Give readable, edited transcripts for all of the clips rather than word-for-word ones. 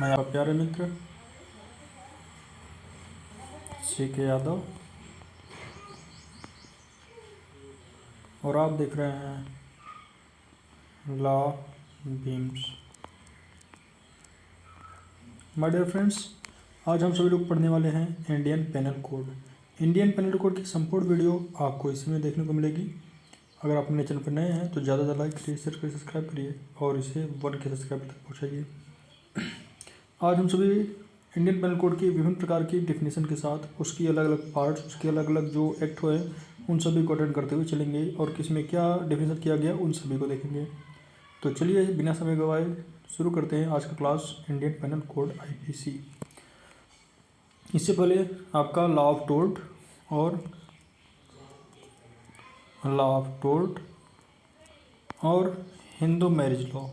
मैं आपका प्यारे मित्र CK यादव और आप देख रहे हैं law beams. My dear friends, आज हम सभी लोग पढ़ने वाले हैं Indian penal code. Indian penal code की संपूर्ण वीडियो आपको इसी में देखने को मिलेगी। अगर आप मेरे चैनल पर नए हैं तो ज़्यादा से ज़्यादा लाइक करिए, शेयर करिए, सब्सक्राइब करिए और इसे 1 के सब्सक्राइबर तक पहुँचाइए। आज हम सभी इंडियन पेनल कोड की विभिन्न प्रकार की डेफिनेशन के साथ उसकी अलग अलग पार्ट्स, उसके अलग अलग जो एक्ट हुए उन सभी को अटेंड करते हुए चलेंगे और किसमें क्या डेफिनेशन किया गया उन सभी को देखेंगे। तो चलिए बिना समय गवाए शुरू करते हैं आज का class Indian penal code IPC। इससे पहले आपका लॉ ऑफ टोर्ट और Hindu marriage law.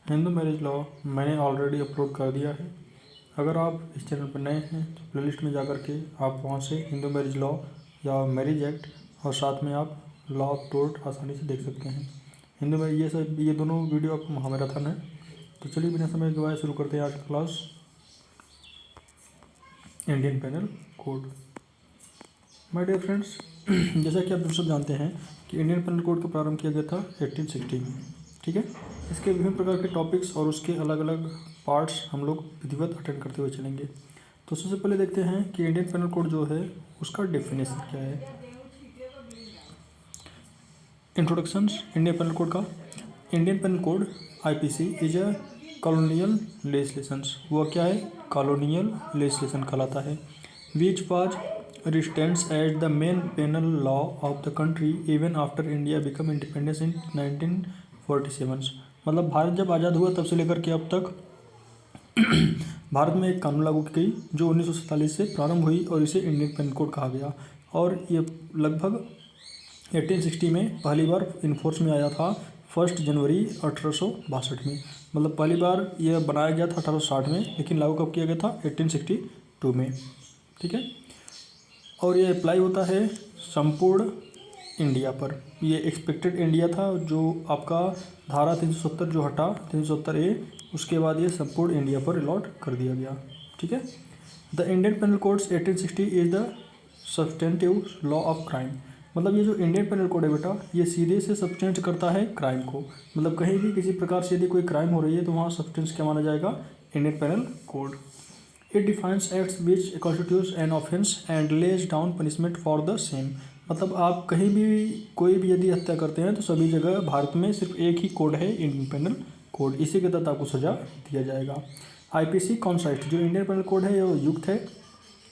Hindu marriage law मैंने ऑलरेडी अपलोड कर दिया है। अगर आप इस चैनल पर नए हैं तो प्लेलिस्ट में जाकर के आप वहां से हिंदू मैरिज लॉ या मैरिज एक्ट और साथ में आप लॉ ऑफ टोर्ट आसानी से देख सकते हैं। हिंदू में ये दोनों वीडियो आपको महामैराथन है। तो चलिए बिना समय गवाए शुरू करते हैं आज का class Indian penal code. My dear friends, जैसा कि आप सब जानते हैं कि इंडियन पेनल कोड का प्रारंभ किया गया था 1860 में। ठीक है, इसके विभिन्न प्रकार के टॉपिक्स और उसके अलग अलग पार्ट्स हम लोग विधिवत अटेंड करते हुए चलेंगे। तो सबसे पहले देखते हैं कि इंडियन पेनल कोड जो है उसका डेफिनेशन क्या है। इंट्रोडक्शंस इंडियन पेनल कोड का। Indian penal code IPC is a colonial legislations. वह क्या है? कॉलोनियल लेजिस्लेशन कहलाता है। Which was retains as the main penal law of the country even after India became independence in 1947। मतलब भारत जब आज़ाद हुआ तब से लेकर के अब तक भारत में एक कानून लागू की गई जो 1947 से प्रारंभ हुई और इसे इंडियन पेनल कोड कहा गया। और ये लगभग 1860 में पहली बार इन्फोर्स में आया था 1 जनवरी 1862 में। मतलब पहली बार यह बनाया गया था 1860 में, लेकिन लागू कब किया गया था? 1862 में। ठीक है, और ये अप्लाई होता है संपूर्ण इंडिया पर। ये एक्सपेक्टेड इंडिया था जो आपका धारा 370 जो हटा 370A, उसके बाद ये संपूर्ण इंडिया पर अलॉट कर दिया गया। ठीक है, the Indian penal codes 1860 is the substantive law of crime. मतलब ये जो इंडियन पेनल कोड है बेटा, ये सीधे से सब्सटेंस करता है क्राइम को। मतलब कहीं भी किसी प्रकार से यदि कोई क्राइम हो रही है तो वहाँ सब्सटेंस क्या माना जाएगा? Indian penal code. It defines acts which constitutes an offence and lays down punishment for the same। मतलब आप कहीं भी कोई भी यदि हत्या करते हैं तो सभी जगह भारत में सिर्फ एक ही कोड है, इंडियन पेनल कोड। इसी के तहत आपको सजा दिया जाएगा। IPC कॉन्साइस्ट जो इंडियन पेनल कोड है वो युक्त है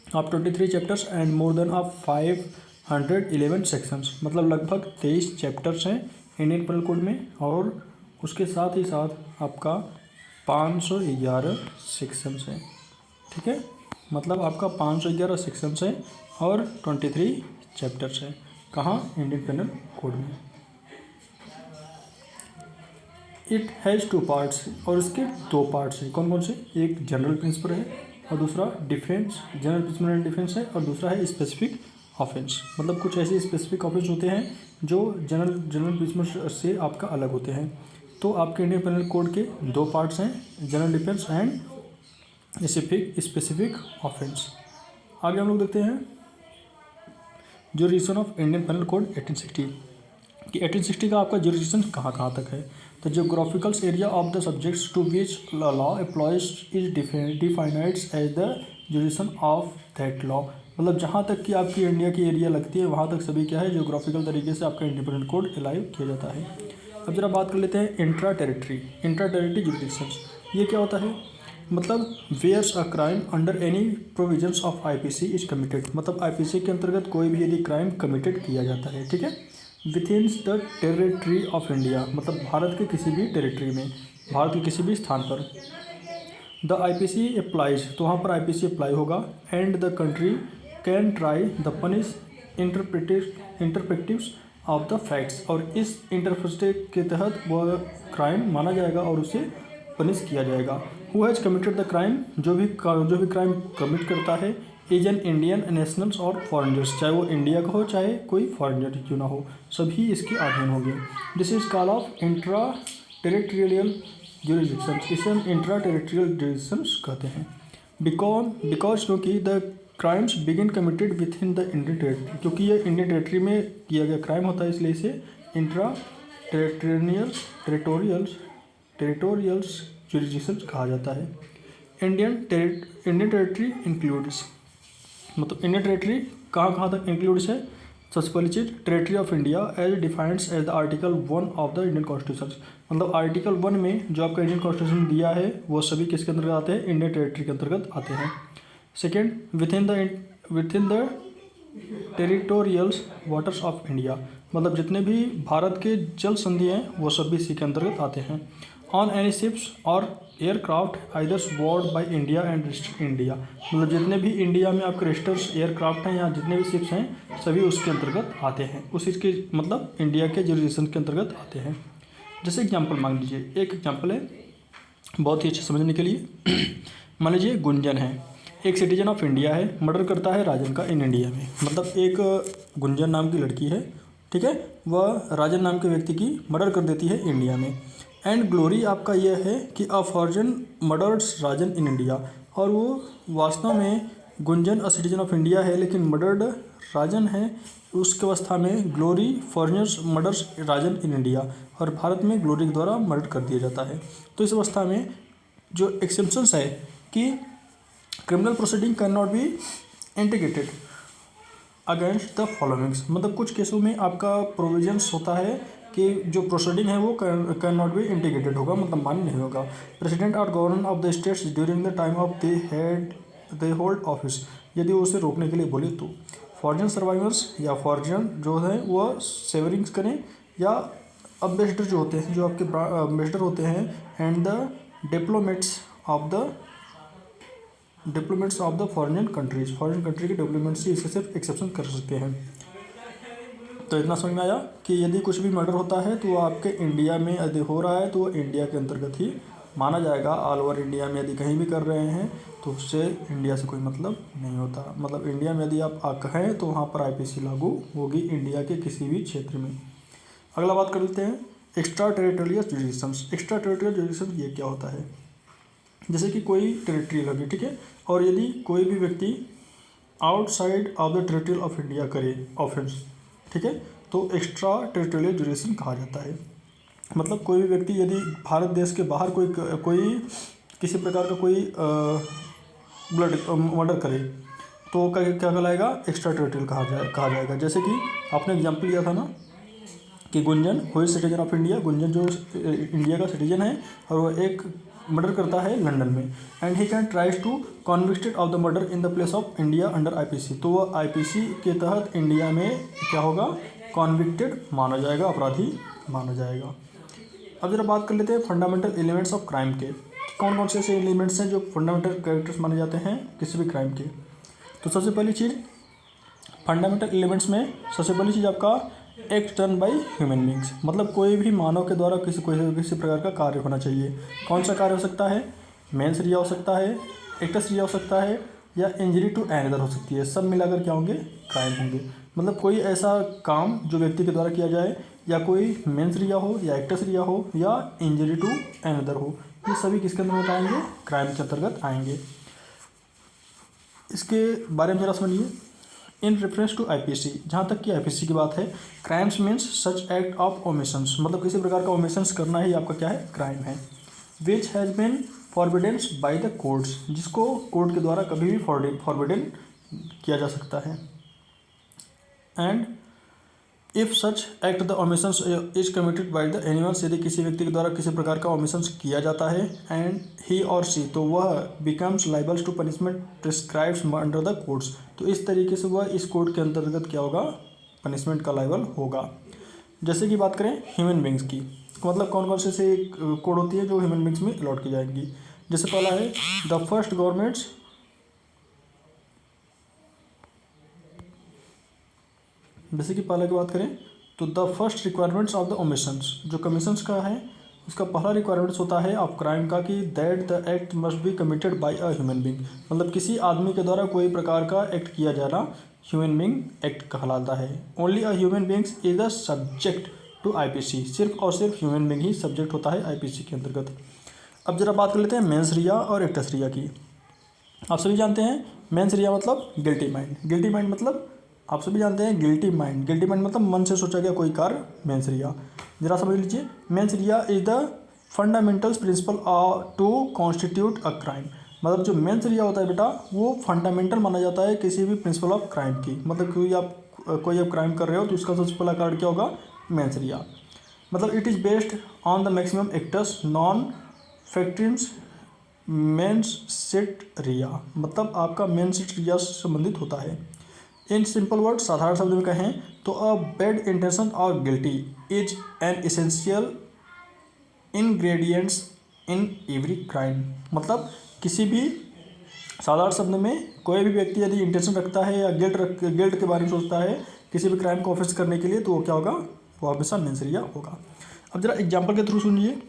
of 23 chapters and more than of 511 sections. मतलब लगभग 23 चैप्टर्स हैं इंडियन पेनल कोड में और उसके साथ ही साथ आपका 511 सेक्शंस हैं। ठीक है, मतलब आपका 511 सेक्शंस हैं और 23 चैप्टर्स हैं। कहाँ? इंडियन पेनल कोड में। इट हैज़ 2 पार्ट्स और इसके 2 पार्ट्स हैं। कौन कौन से? एक जनरल प्रिंसिपल है और दूसरा defence, general principle and defence है, और दूसरा है स्पेसिफिक ऑफेंस। मतलब कुछ ऐसे स्पेसिफिक ऑफेंस होते हैं जो जनरल प्रिंसिपल से आपका अलग होते हैं। तो आपके इंडियन पेनल कोड के 2 पार्ट्स हैं, general defence and specific offence. आगे हम लोग देखते हैं जो reason of Indian penal code 1860 कि 1860 का आपका जुरिडिक्शन कहाँ कहाँ तक है। तो geographical area of the subjects to which law applies is defined as the jurisdiction of that law. मतलब जहाँ तक कि आपकी इंडिया की एरिया लगती है वहाँ तक सभी क्या है, जियोग्राफिकल तरीके से आपका इंडियन पेनल कोड अलाइव किया जाता है। अब जरा बात कर लेते हैं इंट्रा टेरिटरी जुरिडिक्शंस। ये क्या होता है? मतलब where's a crime under any provisions of IPC is committed. मतलब IPC के अंतर्गत कोई भी यदि क्राइम कमिटेड किया जाता है, ठीक है, with in the territory of India. मतलब भारत के किसी भी टेरिटरी में, भारत के किसी भी स्थान पर द IPC अप्लाइज, तो वहाँ पर IPC अप्लाई होगा। And the country can try the punish interpretives of the facts. और इस इंटरप्रेटिव के तहत वह क्राइम माना जाएगा और उसे पनिश किया जाएगा। Who has committed the crime, जो भी क्राइम कमिट करता है इज एन इंडियन नेशनल्स और फॉरेनर्स, चाहे वो इंडिया का हो चाहे कोई फॉरेनर क्यों ना हो, सभी इसके अधीन होंगे। This is call of intra territorial jurisdiction, इसे हम इंट्रा टेरिटोरियल जुरिडिक्शंस कहते हैं। बिकॉज क्योंकि the crimes begin committed with in the Indian territory, क्योंकि ये इंडियन टेरिटरी में किया गया क्राइम होता है, इसलिए इसे इंट्रा टेरिटोरियल्स जुरिडिक्शंस कहा जाता है। इंडियन टेरिटरी इंक्लूड्स, मतलब इंडियन टेरिटरी कहाँ तक इंक्लूड्स है। सबसे पहली चीज़, territory of India as defines as the article 1 of the Indian constitution, मतलब आर्टिकल 1 में जो आपका इंडियन कॉन्स्टिट्यूशन दिया है वो सभी किसके अंतर्गत आते हैं, इंडियन टेरिटरी के अंतर्गत आते हैं। Second, within the territorials waters of India, मतलब जितने भी भारत के जल संधि हैं वो सभी इसी के अंतर्गत आते हैं। ऑन एनी शिप्स और aircraft eithers board by India and registered India, मतलब जितने भी इंडिया में आपके रजिस्टर्स एयरक्राफ्ट हैं या जितने भी शिप्स हैं सभी उसके अंतर्गत आते हैं, उस इसके मतलब इंडिया के जुरिडिक्शन के अंतर्गत आते हैं। जैसे एग्जांपल मान लीजिए, एक एग्जांपल है बहुत ही अच्छे समझने के लिए। मान लीजिए गुंजन है, एक सिटीजन ऑफ इंडिया है, मर्डर करता है राजन का इन इंडिया में, मतलब एक गुंजन नाम की लड़की है, ठीक है, वह राजन नाम के व्यक्ति की मर्डर कर देती है इंडिया में। एंड ग्लोरी आपका यह है कि अ फॉर्जन मर्डर्स राजन इन इंडिया, और वो वास्तव में Gunjan a citizen of India है लेकिन मर्डर्ड राजन है, उसके अवस्था में glory foreigners murders Rajan in India, और भारत में ग्लोरी के द्वारा मर्डर कर दिया जाता है। तो इस अवस्था में जो एक्सेप्शंस है कि criminal proceeding can not be integrated against the followings, मतलब कुछ केसों में आपका प्रोविजंस होता है कि जो प्रोसीडिंग है वो कैन नॉट बी इंटीग्रेटेड होगा, मतलब मान्य नहीं होगा। प्रेसिडेंट और governor of the states during the time of they hold office, यदि वो उसे रोकने के लिए बोले तो। फॉरेन सर्वाइवर्स या फॉरेन जो है वह सेवरिंग्स करें, या अम्बेसडर जो होते हैं, जो आपके अम्बेसडर होते हैं, and the diplomats of the foreign countries, foreign country के डिप्लोमेट से इससे सिर्फ एक्सेप्शन कर सकते हैं। तो इतना समझ में आया कि यदि कुछ भी मर्डर होता है तो वो आपके इंडिया में यदि हो रहा है तो वो इंडिया के अंतर्गत ही माना जाएगा। ऑल ओवर इंडिया में यदि कहीं भी कर रहे हैं तो उससे इंडिया से कोई मतलब नहीं होता, मतलब इंडिया में यदि आप कहें तो वहाँ पर आईपीसी लागू होगी इंडिया के किसी भी क्षेत्र में। अगला बात कर लेते हैं extra territorial jurisdictions. Extra territorial jurisdiction ये क्या होता है, जैसे कि कोई टेरिटरी लगी, ठीक है, और यदि कोई भी व्यक्ति outside of the territory of India करे ऑफेंस, ठीक है, तो एक्स्ट्रा टेरिटोरियल जुरिडिक्शन कहा जाता है। मतलब कोई भी व्यक्ति यदि भारत देश के बाहर कोई किसी प्रकार का कोई मर्डर करे तो क्या कहलाएगा, एक्स्ट्रा टेरिटोरियल कहा जाएगा। जैसे कि आपने एग्जाम्पल लिया था ना कि Gunjan who is citizen of India, Gunjan जो इंडिया का सिटीजन है और वह एक मर्डर करता है लंदन में, and he can tries to convicted of the murder in the place of India under IPC, तो वह आईपीसी के तहत इंडिया में क्या होगा, कॉन्विक्टेड माना जाएगा, अपराधी माना जाएगा। अब जरा बात कर लेते हैं फंडामेंटल एलिमेंट्स ऑफ क्राइम के, कौन कौन से ऐसे एलिमेंट्स हैं जो फंडामेंटल कैरेक्टर्स माने जाते हैं किसी भी क्राइम के। तो सबसे पहली चीज़ फंडामेंटल एलिमेंट्स में सबसे पहली चीज़ आपका act done by human beings, मतलब कोई भी मानव के द्वारा किसी प्रकार का कार्य होना चाहिए। कौन सा कार्य हो सकता है, मेंस रिया हो सकता है, एक्टस रिया हो सकता है, या इंजरी टू एनदर हो सकती है, सब मिलाकर क्या होंगे, क्राइम होंगे। मतलब कोई ऐसा काम जो व्यक्ति के द्वारा किया जाए, या कोई मेंस रिया हो, या एक्टस रिया हो, या इंजरी टू एनदर हो, ये सभी किसके अंतर्गत आएंगे, क्राइम के अंतर्गत आएंगे। इसके बारे में जरा समझिए। इन रेफरेंस टू आईपीसी, जहाँ तक कि आईपीसी की बात है, crimes means such act of omissions, मतलब किसी प्रकार का ओमिशंस करना ही आपका क्या है, क्राइम है। Which has been forbiddance by the courts, जिसको कोर्ट के द्वारा कभी भी फॉरबिडन किया जा सकता है। And if such act the omissions is committed by the animals, यदि किसी व्यक्ति के द्वारा किसी प्रकार का ओमिशंस किया जाता है, एंड ही और सी, तो वह becomes liables to punishment prescribes under the courts, तो इस तरीके से वह इस कोड के अंतर्गत क्या होगा, पनिशमेंट का लाइबल होगा। जैसे कि बात करें ह्यूमन बींग्स की, मतलब कौन कौन से कोड होती है जो ह्यूमन बींग्स में अलॉट की जाएंगी। जैसे पहला है द फर्स्ट गवर्नमेंट्स, जैसे कि पहले की बात करें तो the first requirements of the omissions, जो कमीशंस का है उसका पहला रिक्वायरमेंट्स होता है ऑफ क्राइम का कि that the act must be committed by a human being, मतलब किसी आदमी के द्वारा कोई प्रकार का एक्ट किया जाना ह्यूमन बींग एक्ट कहलाता है। Only a human beings is the subject to IPC, सिर्फ और सिर्फ ह्यूमन बींग ही सब्जेक्ट होता है आईपीसी के अंतर्गत। अब जरा बात कर लेते हैं मेंस रिया और एक्टस रिया की। आप सभी जानते हैं मेंस रिया मतलब गिल्टी माइंड, गिल्टी माइंड मतलब आप सभी जानते हैं गिल्टी माइंड, गिल्टी माइंड मतलब मन से सोचा गया कोई कार्य मेंस रिया। जरा समझ लीजिए, mens rea is the fundamentals principle to constitute a crime, मतलब जो मेंस रिया होता है बेटा वो फंडामेंटल माना जाता है किसी भी प्रिंसिपल ऑफ क्राइम की, मतलब कोई आप क्राइम कर रहे हो तो उसका सबसे पहला कार्ड क्या होगा, मेंस रिया। मतलब it is based on the maximum actus non facit reum mens sit rea, मतलब आपका मेंस सिट रिया से संबंधित होता है। इन सिंपल वर्ड, साधारण शब्द में कहें तो अ बैड इंटेंशन और guilty is an essential ingredients in every crime, मतलब किसी भी साधारण शब्द में कोई भी व्यक्ति यदि इंटेंशन रखता है या गिल्ट के बारे में सोचता है किसी भी क्राइम को ऑफेंस करने के लिए तो वो क्या होगा, वो हमेशा मेंस रिया होगा। अब जरा एग्जाम्पल के थ्रू सुनिए।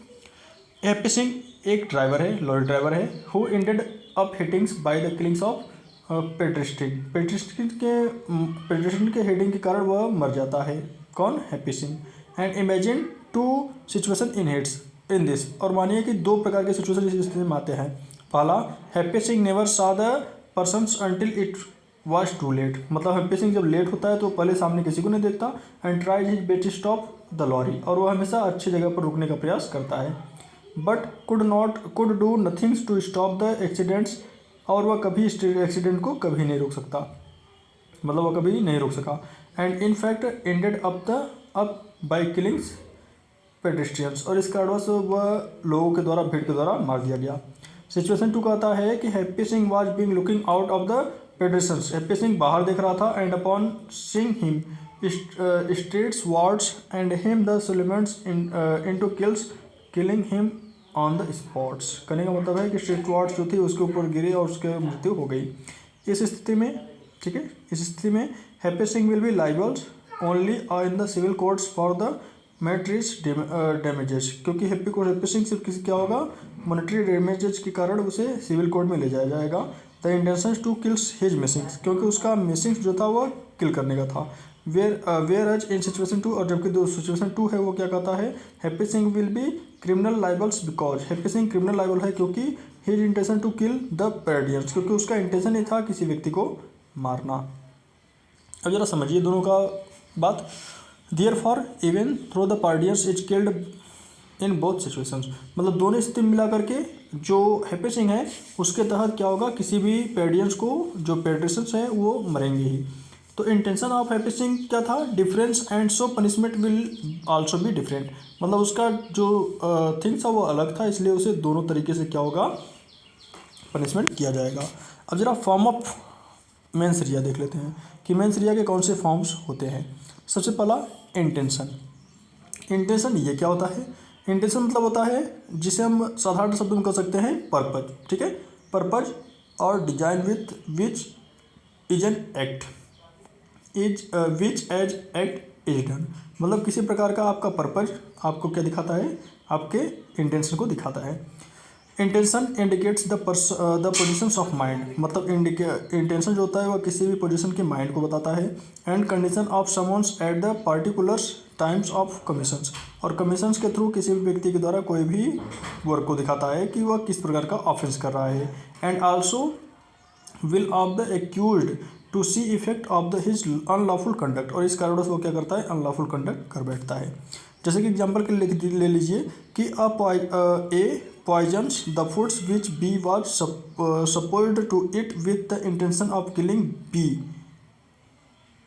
हैप्पी सिंह एक ड्राइवर है, लॉरी ड्राइवर है, who ended up hittings by the killings of pedestrian के हेडिंग के कारण वह मर जाता है। कौन, Happy Singh. And imagine to situation in hits in this, और मानिए कि दो प्रकार के सिचुएशन इस स्थिति में आते हैं। पहला, happy Singh never saw the persons until it was too late, मतलब हैप्पी सिंह जब लेट होता है तो पहले सामने किसी को नहीं देखता। And tries his best to stop the lorry, और वह हमेशा अच्छी जगह पर रुकने का प्रयास करता है। But could do nothings to stop the accidents, और वह कभी एक्सीडेंट को कभी नहीं रोक सकता, मतलब वह कभी नहीं रोक सका। And in fact ended up by killings pedestrians, और इस कारणवश वह लोगों के द्वारा, भीड़ के द्वारा मार दिया गया। सिचुएशन 2 कहता है कि Happy Singh was being looking out of the pedestrians, Happy Singh बाहर देख रहा था। And upon seeing him straights wards and him the supplements into killing him on the spots, कहने का मतलब है कि स्ट्रेट वार्ड्स जो थी उसके ऊपर गिरे और उसके मृत्यु हो गई। इस स्थिति में, ठीक है, इस स्थिति में Happy Singh will be liables only in the civil courts for the monetary damages, क्योंकि हैप्पी सिंह सिर्फ किसी क्या होगा, मॉनेटरी डैमेजेस के कारण उसे सिविल कोर्ट में ले जाया जाएगा। The intention to kills his missings, क्योंकि उसका मिसिंग्स जो था वह किल करने का था। वेयर एज इन सिचुएशन 2, और जबकि जो सिचुएशन 2 है वो क्या कहता है, Happy Singh will be criminal liables because, Happy Singh criminal liable है क्योंकि his intention to kill the pedestrians, क्योंकि उसका इंटेंशन ही था किसी व्यक्ति को मारना। अब जरा समझिए दोनों का बात। Therefore even through the pedestrians is killed in both situations, मतलब दोनों स्थिति मिला करके जो हैप्पी सिंह है उसके तहत क्या होगा, किसी भी पैडियंस को, जो पेड्रिशंस है वो मरेंगे ही। तो इंटेंशन ऑफ हैप्पी सिंह क्या था, difference, and so punishment will also be different, मतलब उसका जो थिंग्स था वो अलग था, इसलिए उसे दोनों तरीके से क्या होगा, पनिशमेंट किया जाएगा। अब जरा फॉर्म ऑफ मेंस रिया देख लेते हैं कि मेंस रिया के कौन से फॉर्म्स होते हैं। सबसे पहला इंटेंशन। इंटेंशन ये क्या होता है, इंटेंशन मतलब होता है जिसे हम साधारण शब्दों में कह सकते हैं पर्पज, ठीक है, पर्पज और design with which is an act is which as act is done, मतलब किसी प्रकार का आपका पर्पज आपको क्या दिखाता है, आपके इंटेंशन को दिखाता है। Intention indicates the positions of mind, मतलब इंटेंशन जो होता है वह किसी भी पोजीशन के माइंड को बताता है। And condition of summons at the particulars times of commissions, और कमीशंस के थ्रू किसी भी व्यक्ति के द्वारा कोई भी वर्क को दिखाता है कि वह किस प्रकार का ऑफेंस कर रहा है। And also will of the accused to see effect of the his unlawful conduct, और इस कारण से वो क्या करता है, अनलॉफुल कंडक्ट कर बैठता है। जैसे कि एग्जाम्पल के लिए ले लीजिए कि A poisons the foods which B was supposed to eat with the intention of killing B,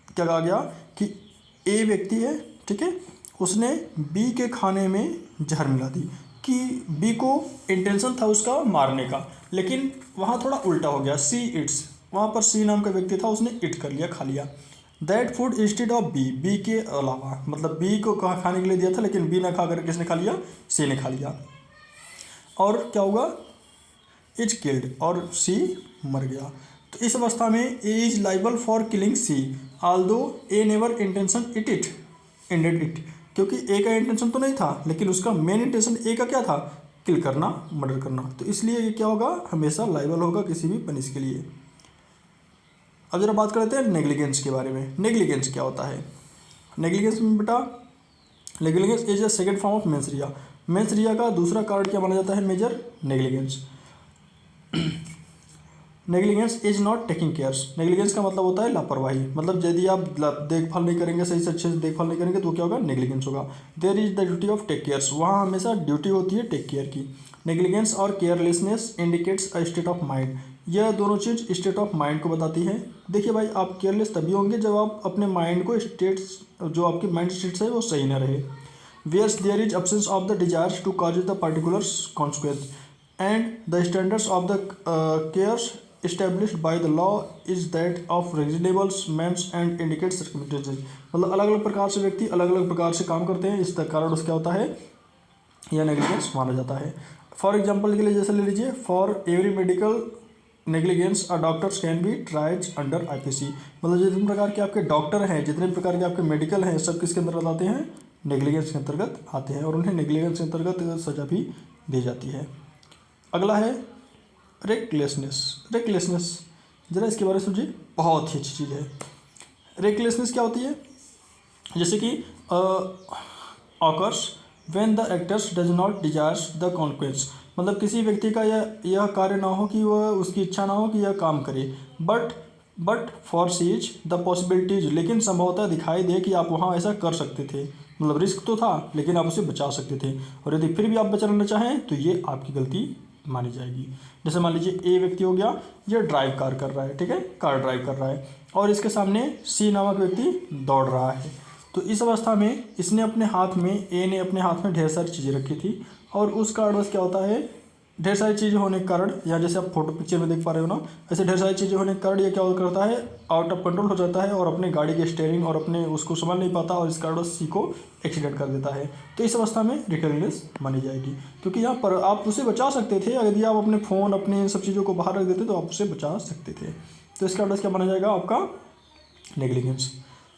क्या कहा गया कि ए व्यक्ति है, ठीक है, उसने बी के खाने में जहर मिला दी, कि बी को इंटेंशन था उसका मारने का, लेकिन वहाँ थोड़ा उल्टा हो गया, सी इट्स, वहाँ पर सी नाम का व्यक्ति था उसने इट कर लिया, खा लिया। That food instead of B, B के अलावा, मतलब बी को खाने के लिए दिया था लेकिन बी ना खा कर किसने खा लिया, सी ने खा लिया, और क्या होगा, इज किल्ड, और सी मर गया। तो इस अवस्था में A is liable for killing C although A never intention it ended it, क्योंकि ए का इंटेंशन तो नहीं था, लेकिन उसका मेन इंटेंशन ए का क्या था, किल करना, मर्डर करना, तो इसलिए ये क्या होगा, हमेशा लाइबल होगा किसी भी पनिश के लिए। अब जरा बात करते हैं नेग्लिजेंस के बारे में। नेग्लिजेंस क्या होता है? नेग्लिजेंस में बेटा, negligence is a second form of mens rea. Mens rea का दूसरा कारण क्या माना जाता है, major negligence. Negligence is not taking cares. Negligence का मतलब होता है लापरवाही, मतलब यदि आप देखभाल नहीं करेंगे, सही से अच्छे से देखभाल नहीं करेंगे तो क्या होगा, नेग्लिजेंस होगा। There is the duty of take cares, वहाँ हमेशा ड्यूटी होती है टेक केयर की। नेग्लिजेंस और carelessness indicates a state of mind, यह दोनों चीज़ स्टेट ऑफ माइंड को बताती है। देखिए भाई, आप केयरलेस तभी होंगे जब आप अपने माइंड को स्टेट्स, जो आपकी माइंड स्टेट्स है वो सही ना रहे। Where's there is absence of the desires to cause the particular consequence and the standards of the cares established by the law is that of reasonable means and indicates circumstances। मतलब अलग अलग प्रकार से व्यक्ति अलग अलग प्रकार से काम करते हैं, इस कारण उसका होता है यह नेग्लिजेंस माना जाता है। फॉर एग्जांपल के लिए जैसे ले लीजिए, for every medical negligence a doctor's can be tries under IPC. मतलब जितने प्रकार के आपके डॉक्टर हैं, जितने प्रकार के आपके मेडिकल हैं, सब किसके अंतर्गत आते हैं, नेग्लिजेंस के अंतर्गत आते हैं, और उन्हें नेग्लिजेंस के अंतर्गत सजा भी दी जाती है। अगला है रेकलेसनेस। रेकलेसनेस जरा इसके बारे में समझिए, बहुत ही अच्छी चीज़ है। रेकलेसनेस क्या होती है, जैसे कि occurs when the actors does not desires the consequence. मतलब किसी व्यक्ति का यह कार्य ना हो कि वह, उसकी इच्छा ना हो कि यह काम करे, but foresees the possibilities, लेकिन संभवतः दिखाई दे कि आप वहाँ ऐसा कर सकते थे। मतलब रिस्क तो था लेकिन आप उसे बचा सकते थे, और यदि फिर भी आप बचाना चाहें तो ये आपकी गलती मानी जाएगी। जैसे मान लीजिए ए व्यक्ति हो गया, ये ड्राइव कार कर रहा है, ठीक है, कार ड्राइव कर रहा है, और इसके सामने सी नामक व्यक्ति दौड़ रहा है। तो इस अवस्था में इसने अपने हाथ में, ए ने अपने हाथ में ढेर सारी चीज़ें रखी थी, और उस कारणवश क्या होता है, ढेर सारी चीज़ें होने के कारण, या जैसे आप फोटो पिक्चर में देख पा रहे हो ना, ऐसे ढेर सारी चीज़ें होने के कारण ये क्या करता है, आउट ऑफ कंट्रोल हो जाता है, और अपने गाड़ी के स्टीयरिंग और अपने उसको संभाल नहीं पाता, और इस कारण सी को एक्सीडेंट कर देता है। तो इस अवस्था में रिकग्निस मानी जाएगी, क्योंकि यहाँ पर आप उसे बचा सकते थे, यदि आप अपने फ़ोन, अपने इन सब चीज़ों को बाहर रख देते तो आप उसे बचा सकते थे। तो इसका कारण क्या माना जाएगा, आपका नेग्लिजेंस।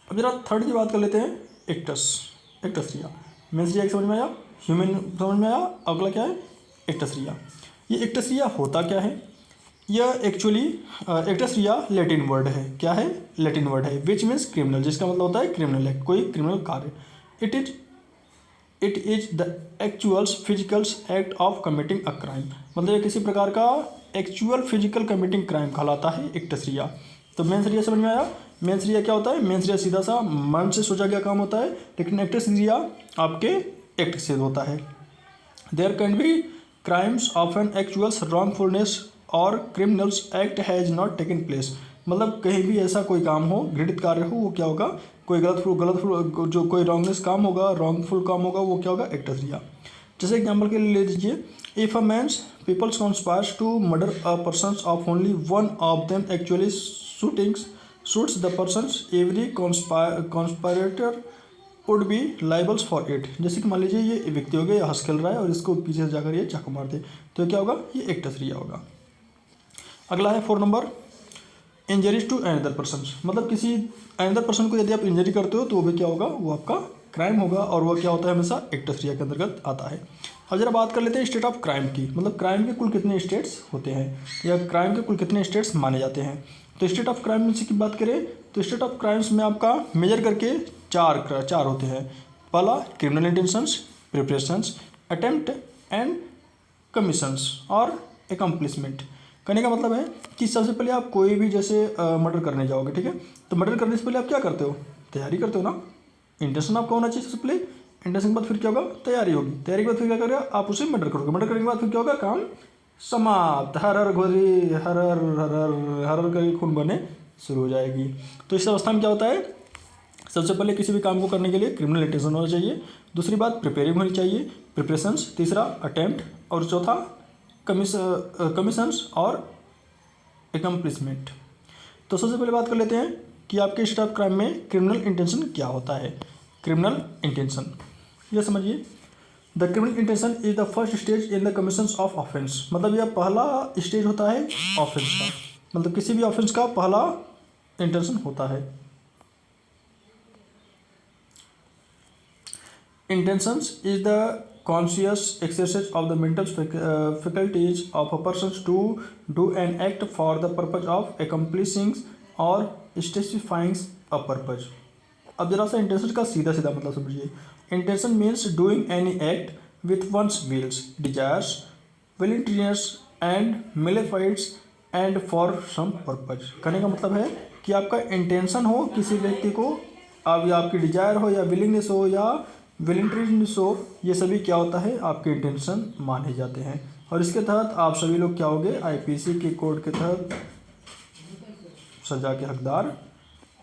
अब जरा थर्ड की बात कर लेते हैं, एक्टस। एक्टस रिया, मेंस रिया समझ में आया, ह्यूमन समझ में आया। अगला क्या है, एक्टस रिया। ये एक्टस रिया होता क्या है, यह एक्चुअली एक्टस रिया लैटिन वर्ड है। क्या है, लैटिन वर्ड है, विच मीन्स क्रिमिनल, जिसका मतलब होता है क्रिमिनल है, कोई क्रिमिनल कार्य। It is the actuals physicals act of committing a crime. मतलब ये किसी प्रकार का एक्चुअल फिजिकल कमिटिंग क्राइम कहलाता है एक्टस रिया। तो मेंस रिया समझ में आया। मेंस रिया क्या होता है, मेंस रिया सीधा सा मन से सोचा गया काम होता है, लेकिन एक्टस रिया आपके एक्ट से होता है। There can be crimes of an actuals wrongfulness और criminals act has not taken place. मतलब कहीं भी ऐसा कोई काम हो, घृणित कार्य हो, वो क्या होगा, कोई गलत जो कोई रॉन्गनेस काम होगा, रॉन्गफुल काम होगा, वो क्या होगा, एक्टस रिया। जैसे एग्जाम्पल के लिए ले लीजिए, if a mans peoples conspires to murder a person of only one of them actually shoots the persons, every conspirator would be liables for it. जैसे कि मान लीजिए ये व्यक्ति हो गया, ये हंस खेल रहा है और इसको पीछे से जाकर ये चाकू मार दे, तो क्या होगा, ये एक्टस रिया होगा। अगला है 4 number, injuries to another person. मतलब किसी अनदर पर्सन को यदि आप इंजरी करते हो तो वो भी क्या होगा, वो आपका क्राइम होगा, और वह क्या होता है, हमेशा एक्टस रिया के अंतर्गत आता है। अब जरा बात कर लेते हैं स्टेट ऑफ क्राइम की। मतलब क्राइम के कुल कितने स्टेट्स होते हैं, या क्राइम के कुल कितने स्टेट्स माने जाते हैं। तो स्टेट ऑफ क्राइम की बात करें तो स्टेट ऑफ क्राइम्स में आपका मेजर करके चार होते हैं। पहला criminal intentions, preparations, attempt and commissions और एकम्प्लिसमेंट। कहने का मतलब है कि सबसे पहले आप कोई भी जैसे मर्डर करने जाओगे, ठीक है, तो मर्डर करने से पहले आप क्या करते हो, तैयारी करते हो ना। इंटेंशन आपका होना चाहिए सबसे पहले, इंटेंशन के बाद फिर क्या होगा, तैयारी होगी, तैयारी के बाद फिर क्या करेगा, आप उसे मर्डर करोगे, मर्डर करने के बाद फिर क्या होगा, काम समाप्त, हर हर घोरी हर हर हर हर हर हर करके खून बने शुरू हो जाएगी। तो इस अवस्था में क्या होता है, सबसे पहले किसी भी काम को करने के लिए क्रिमिनल इंटेंशन होना चाहिए, दूसरी बात प्रिपेयरिंग होनी चाहिए, प्रिपरेशंस, तीसरा अटेम्प्ट, और चौथा कमीशंस और एकम्प्लिसमेंट। तो सबसे पहले बात कर लेते हैं कि आपके स्टेट ऑफ क्राइम में क्रिमिनल इंटेंशन क्या होता है। क्रिमिनल इंटेंशन यह समझिए, the criminal intention is the first stage in the commission of offence. मतलब यह पहला स्टेज होता है ऑफेंस का, मतलब किसी भी ऑफेंस का पहला इंटेंशन होता है। Intentions is the conscious exercise of the mental faculties of a person to do an act for the purpose of accomplishing or specifying a purpose. अब जरा सा इंटेंशन का सीधा सीधा मतलब समझिए. Intention means doing any act with one's wills, desires, willingness and malafides and for some purpose. कहने का मतलब है कि आपका इंटेंशन हो किसी व्यक्ति को, अब या आपकी डिजायर हो या विलिंगनेस हो या विलिंगनेस हो, ये सभी क्या होता है आपके इंटेंशन माने जाते हैं. और इसके तहत आप सभी लोग क्या होंगे, आईपीसी के कोड के तहत सजा के हकदार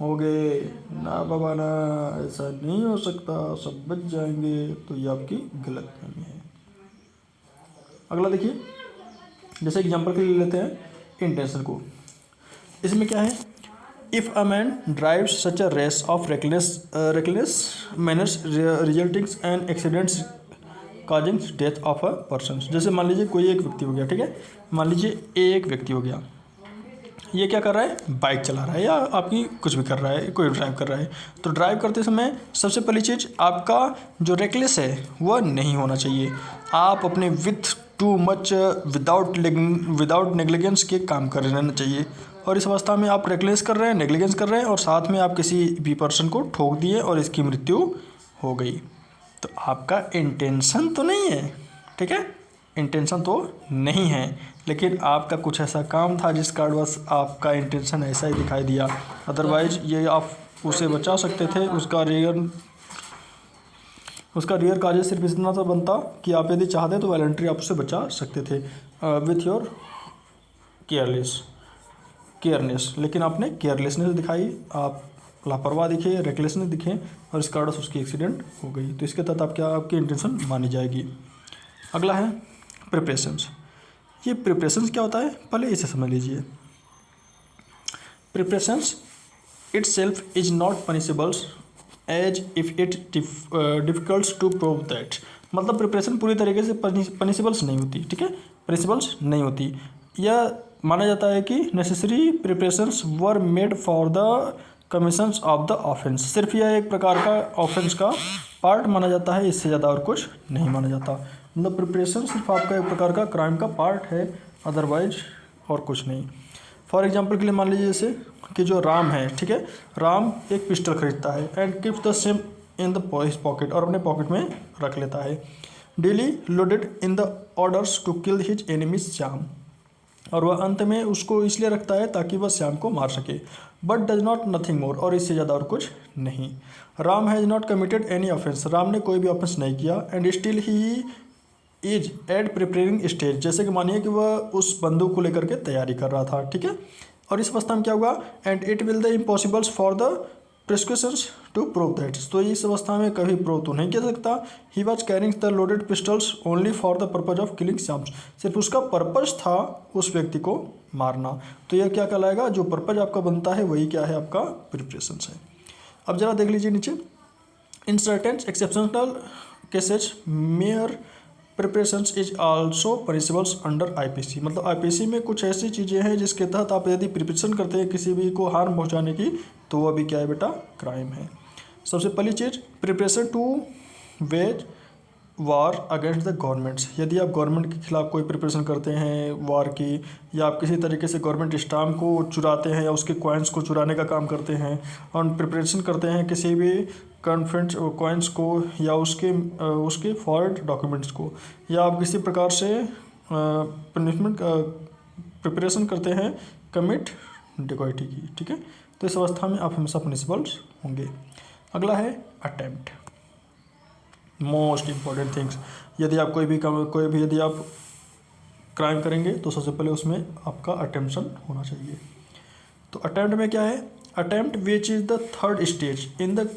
हो गए. ना बाबा ना, ऐसा नहीं हो सकता, सब बच जाएंगे. तो ये आपकी गलतफहमी है. अगला देखिए, जैसे एग्जांपल के लिए लेते हैं इंटेंशन को. इसमें क्या है, if a man drives such a race of reckless manners resulting an accidents causing death of a person. जैसे मान लीजिए कोई एक व्यक्ति हो गया, ठीक है, मान लीजिए एक व्यक्ति हो गया, ये क्या कर रहा है, बाइक चला रहा है या आपकी कुछ भी कर रहा है, कोई ड्राइव कर रहा है. तो ड्राइव करते समय सबसे पहली चीज़ आपका जो रेकलेस है वह नहीं होना चाहिए. आप अपने with too much without negligence के काम कर रहना चाहिए. और इस अवस्था में आप रेकलेस कर रहे हैं, नेग्लिजेंस कर रहे हैं और साथ में आप किसी भी पर्सन को ठोक दिए और इसकी मृत्यु हो गई. तो आपका इंटेंशन तो नहीं है, ठीक है, इंटेंशन तो नहीं है, लेकिन आपका कुछ ऐसा काम था जिस कारणवश आपका इंटेंशन ऐसा ही दिखाई दिया. अदरवाइज ये आप उसे बचा सकते थे. उसका रियर काज सिर्फ इतना सा बनता कि आप यदि चाहते तो वॉलंटरी आप उसे बचा सकते थे विथ योर केयरनेस. लेकिन आपने केयरलेसनेस दिखाई, आप लापरवाह दिखे, रेकलेसनेस दिखे और इस कारण उसकी एक्सीडेंट हो गई. तो इसके तहत आपकी इंटेंशन मानी जाएगी. अगला है प्रिपरेशंस. ये प्रिपरेशंस क्या होता है, पहले इसे समझ लीजिए. Preparations itself is not punishable as if it difficult to prove that. मतलब प्रिपरेशन पूरी तरीके से पनिशेबल्स नहीं होती, ठीक है, पनिशेबल्स नहीं होती. यह माना जाता है कि necessary preparations were made for the commissions of the offence. सिर्फ यह एक प्रकार का ऑफेंस का पार्ट माना जाता है, इससे ज़्यादा और कुछ नहीं माना जाता. मतलब प्रिपरेशन सिर्फ आपका एक प्रकार का क्राइम का पार्ट है, अदरवाइज और कुछ नहीं. फॉर एग्जांपल के लिए मान लीजिए जैसे कि जो राम है, ठीक है, राम एक पिस्टल खरीदता है and keeps the same in the pocket, और अपने पॉकेट में रख लेता है. Daily loaded in the orders to kill his enemies Shyam. और वह अंत में उसको इसलिए रखता है ताकि वह श्याम को मार सके. But does not nothing more, और इससे ज़्यादा और कुछ नहीं. Ram has not committed any offence. Ram ने कोई भी ऑफेंस नहीं किया. And still he is at preparing stage. जैसे कि मानिए कि वह उस बंदूक को लेकर के तैयारी कर रहा था, ठीक है. और इस अवस्था में क्या होगा, and it will the impossibles for the prescriptions to prove that. तो इस अवस्था में कभी प्रूव तो नहीं कर सकता. He was carrying the loaded pistols only for the purpose of killing Shyam. सिर्फ उसका पर्पज था उस व्यक्ति को मारना. तो यह क्या कहलाएगा, जो पर्पज आपका बनता है वही क्या है, आपका प्रिपरेशंस है. अब जरा देख लीजिए नीचे, in certain exceptional cases mere preparations is also punishables under IPC. मतलब आईपीसी में कुछ ऐसी चीज़ें हैं जिसके तहत आप यदि प्रिपरेशन करते हैं किसी भी को हार्म पहुंचाने की, तो वह भी क्या है बेटा, क्राइम है. सबसे पहली चीज़, preparation to wage war against the governments. यदि आप गवर्नमेंट के खिलाफ कोई प्रिपरेशन करते हैं वार की, या आप किसी तरीके से गवर्नमेंट स्टाम्प को चुराते हैं या उसके कॉइन्स को चुराने का काम करते हैं, और प्रिपरेशन करते हैं किसी भी कॉन्फ्रेंस कॉइन्स को या उसके फॉल्ट डॉक्यूमेंट्स को, या आप किसी प्रकार से पनिशमेंट प्रिपरेशन करते हैं कमिट डिकॉइटी की, ठीक है. तो इस अवस्था में आप हमेशा पनिशेबल्स होंगे. अगला है अटेम्प्ट. Most important things. यदि आप कोई भी यदि आप क्राइम करेंगे तो सबसे पहले उसमें आपका अटेम्प्शन होना चाहिए. तो अटेम्प्ट में क्या है, attempt which is the third stage in the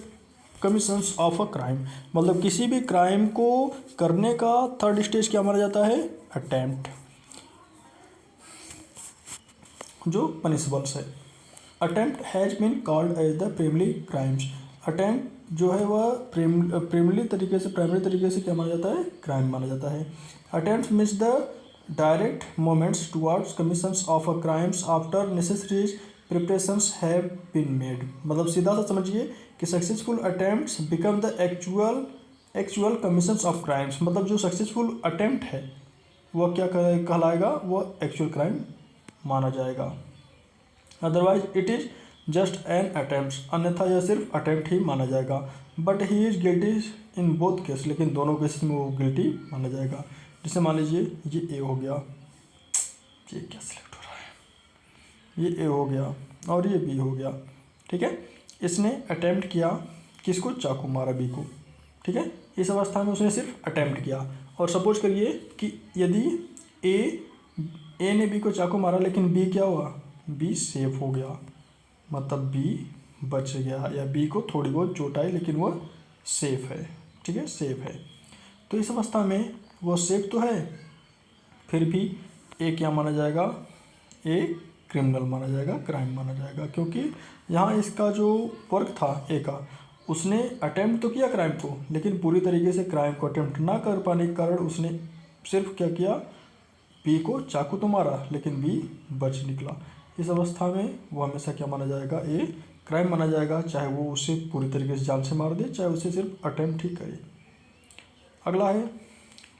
commissions of a crime. मतलब किसी भी क्राइम को करने का थर्ड स्टेज क्या माना जाता है, अटेम्प्ट, जो पनिशेबल्स है. Attempt has been called as the primary crimes. Attempt जो है वह प्राइमरी तरीके से क्या माना जाता है, क्राइम माना जाता है. Attempt means the direct moments towards commissions of a crimes after necessary preparations have been made. मतलब सीधा सा समझिए कि successful attempts become the actual actual commissions of crimes, मतलब जो सक्सेसफुल अटेम्प्ट है वह क्या कहलाएगा, वह एक्चुअल क्राइम माना जाएगा। Otherwise it is just an attempt, अन्यथा यह सिर्फ अटेम्प्ट ही माना जाएगा। But he is guilty in both case, लेकिन दोनों केस में वो गिल्टी माना जाएगा। जैसे मान लीजिए ये ए हो गया, ये क्या सिलेक्ट हो रहा है, ये ए हो गया और ये बी हो गया, ठीक है। इसने अटेम्प्ट किया किसको, चाकू मारा बी को, ठीक है। इस अवस्था में उसने सिर्फ अटेम्प्ट किया। और सपोज करिए कि यदि ए ने बी को चाकू मारा लेकिन बी क्या हुआ, बी सेफ हो गया, मतलब बी बच गया, या बी को थोड़ी बहुत चोट आई लेकिन वह सेफ है, ठीक है, सेफ है। तो इस अवस्था में वो सेफ तो है, फिर भी ए क्या माना जाएगा, ए क्रिमिनल माना जाएगा, क्राइम माना जाएगा, क्योंकि यहाँ इसका जो वर्क था ए का, उसने अटेम्प्ट तो किया क्राइम को, लेकिन पूरी तरीके से क्राइम को अटेम्प्ट ना कर पाने के कारण उसने सिर्फ क्या किया, बी को चाकू तो मारा लेकिन बी बच निकला। इस अवस्था में वो हमेशा क्या माना जाएगा, ए क्राइम माना जाएगा, चाहे वो उसे पूरी तरीके से जान से मार दे, चाहे उसे सिर्फ अटेम्प्ट ही करे। अगला है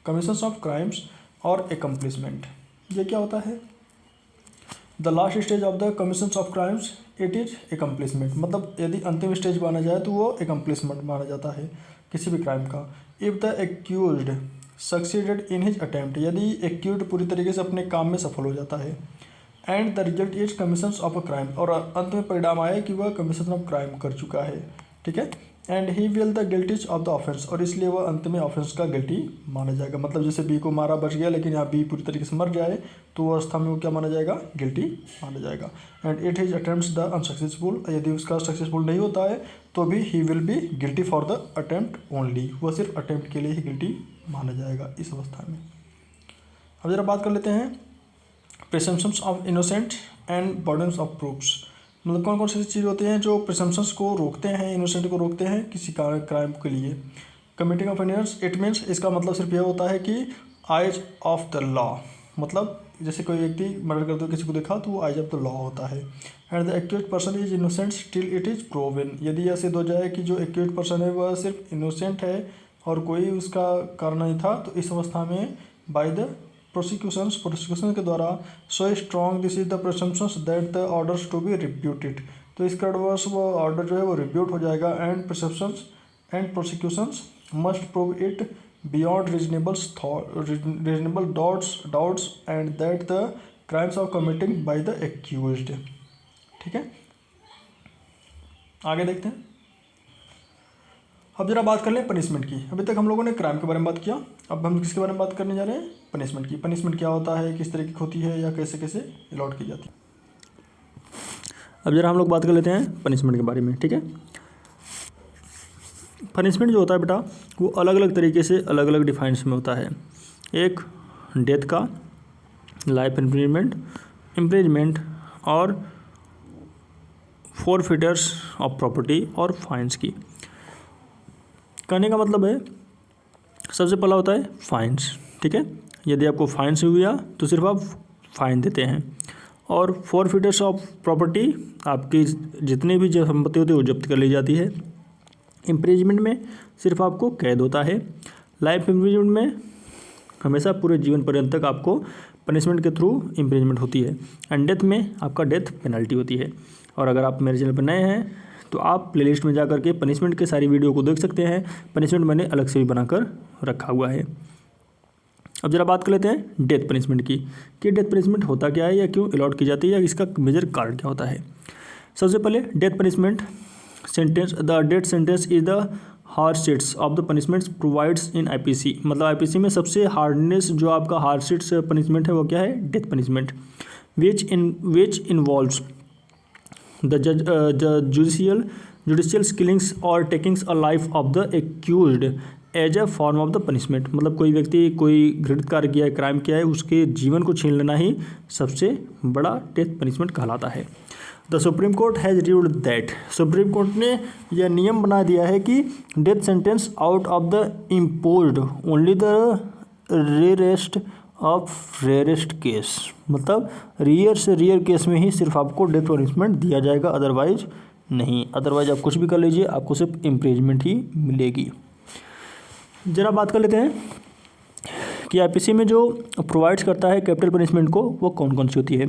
कमीशंस ऑफ क्राइम्स और एकम्प्लिशमेंट। ये क्या होता है, the last stage of the commissions of crimes it is accomplishment, मतलब यदि अंतिम स्टेज माना जाए तो वो एकम्प्लिशमेंट माना जाता है किसी भी क्राइम का। If the accused succeeded in his attempt, यदि एक्यूज्ड पूरी तरीके से अपने काम में सफल हो जाता है, and the result is commissions of a crime, और अंत में परिणाम आया कि वह कमीशन ऑफ क्राइम कर चुका है, ठीक है। And he will the guilties of the offence, और इसलिए वह अंत में ऑफेंस का गिल्टी माना जाएगा। मतलब जैसे बी को मारा बच गया, लेकिन यहाँ बी पूरी तरीके से मर जाए तो वह अवस्था में वो क्या माना जाएगा, गिल्टी माना जाएगा। And it is attempt the unsuccessful, यदि उसका सक्सेसफुल नहीं होता है तो भी he will be guilty for the attempt only, वह सिर्फ अटेम्प्ट के लिए ही गिल्टी माना जाएगा इस अवस्था में। अब जरा बात कर लेते हैं presumptions of innocent and burdens of proofs, मतलब कौन कौन सी चीज़ होती हैं जो प्रिजम्पशंस को रोकते हैं, इनोसेंट को रोकते हैं किसी क्राइम के लिए। कमिटिंग ऑफ एनियर्स, इट मीन्स, इसका मतलब सिर्फ यह होता है कि आइज ऑफ द लॉ, मतलब जैसे कोई व्यक्ति मर्डर करते हुए किसी को देखा तो वो आइज ऑफ द लॉ होता है। And the accused person is innocent till it is proven, यदि यह सिद्ध हो जाए कि जो एक्यूज्ड पर्सन है वह सिर्फ इनोसेंट है और कोई उसका कारण नहीं था, तो इस अवस्था में बाय द प्रोसिक्यूशन के द्वारा so strong this is the presumptions that the orders to be rebutted, तो इसका एडवर्स वो ऑर्डर जो है वो रिब्यूट हो जाएगा। And presumptions and prosecutions must prove it beyond reasonable doubts and that the crimes are committing by the accused, ठीक है। आगे देखते हैं। अब जरा बात कर लें पनिशमेंट की। अभी तक हम लोगों ने क्राइम के बारे में बात किया, अब हम किसके बारे में बात करने जा रहे हैं, पनिशमेंट की। पनिशमेंट क्या होता है, किस तरीके की होती है, या कैसे कैसे अलॉट की जाती है। अब जरा हम लोग बात कर लेते हैं पनिशमेंट के बारे में, ठीक है। पनिशमेंट जो होता है बेटा वो अलग अलग तरीके से अलग अलग डिफाइंस में होता है। एक डेथ का, लाइफ इम्प्रिजमेंट और फॉरफिटर्स ऑफ प्रॉपर्टी और फाइन्स की। कहने का मतलब है सबसे पहला होता है फाइन्स, ठीक है। यदि आपको फाइन्स हुआ तो सिर्फ आप फाइन देते हैं। और फॉरफिटर्स ऑफ प्रॉपर्टी, आपकी जितनी भी जो संपत्ति होती है वो जब्त कर ली जाती है। इम्प्रिजमेंट में सिर्फ आपको कैद होता है। लाइफ इम्प्रिजमेंट में हमेशा पूरे जीवन पर्यंत तक आपको पनिशमेंट के थ्रू इम्प्रिजमेंट होती है। एंड डेथ में आपका डेथ पेनल्टी होती है। और अगर आप मेरे चैनल पर नए हैं तो आप प्लेलिस्ट में जाकर के पनिशमेंट के सारी वीडियो को देख सकते हैं। पनिशमेंट मैंने अलग से भी बनाकर रखा हुआ है। अब जरा बात कर लेते हैं डेथ पनिशमेंट की, कि डेथ पनिशमेंट होता क्या है या क्यों अलॉट की जाती है, या इसका मेजर कारण क्या होता है। सबसे पहले death punishment sentence, the death sentence is the harshest of the punishments provides in IPC, मतलब आईपीसी में सबसे हार्डनेस जो आपका हार्डशिट्स पनिशमेंट है वो क्या है, death punishment, which involves the judicial killings or takings a life of the accused as a form of the punishment, मतलब कोई व्यक्ति कोई घृणित कार्य किया है, क्राइम किया है, उसके जीवन को छीन लेना ही सबसे बड़ा डेथ पनिशमेंट कहलाता है। The supreme court has ruled that, supreme court ने यह नियम बना दिया है कि death sentence out of the imposed only the rarest of rarest case, मतलब रियर से रियर केस में ही सिर्फ आपको डेथ पनिशमेंट दिया जाएगा, अदरवाइज नहीं। अदरवाइज आप कुछ भी कर लीजिए, आपको सिर्फ इम्प्रिजमेंट ही मिलेगी। जरा बात कर लेते हैं कि आईपीसी में जो प्रोवाइड्स करता है कैपिटल पनिशमेंट को वो कौन कौन सी होती है।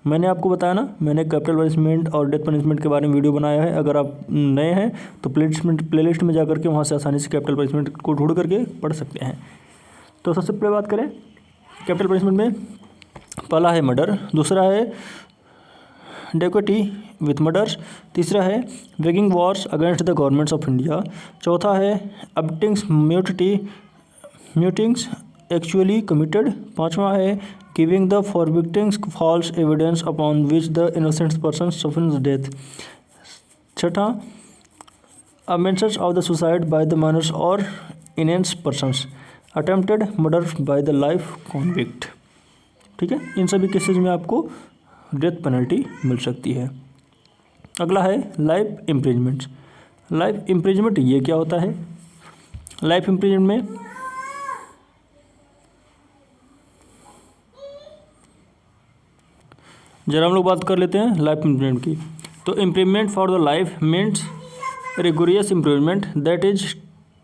मैंने आपको बताया ना, मैंने कैपिटल पनिशमेंट और डेथ पनिशमेंट के बारे में वीडियो बनाया है। अगर आप नए हैं तो प्लेलिस्ट में जा करके वहाँ से आसानी से कैपिटल पनिशमेंट को ढूंढ करके पढ़ सकते हैं। तो सबसे पहले बात करें कैपिटल पनिशमेंट में, पहला है मर्डर, दूसरा है डेकोटी विथ मर्डर्स, तीसरा है waging wars against the governments of India, चौथा है अबटिंग्स म्यूटिंग्स एक्चुअली कमिटेड, पांचवा है giving the fabricatings false evidence upon which the innocent person suffers death, छठा अमेंशंस of the suicide by the minors और insane persons, attempted murder by the life convict. ठीक है, इन सभी केसेज में आपको डेथ पेनल्टी मिल सकती है। अगला है लाइफ इम्प्रिजमेंट। लाइफ इम्प्रिजमेंट ये क्या होता है? लाइफ इम्प्रिजमेंट में जरा हम लोग बात कर लेते हैं लाइफ इम्प्रिजमेंट की। तो imprisonment for the life means rigorous imprisonment that is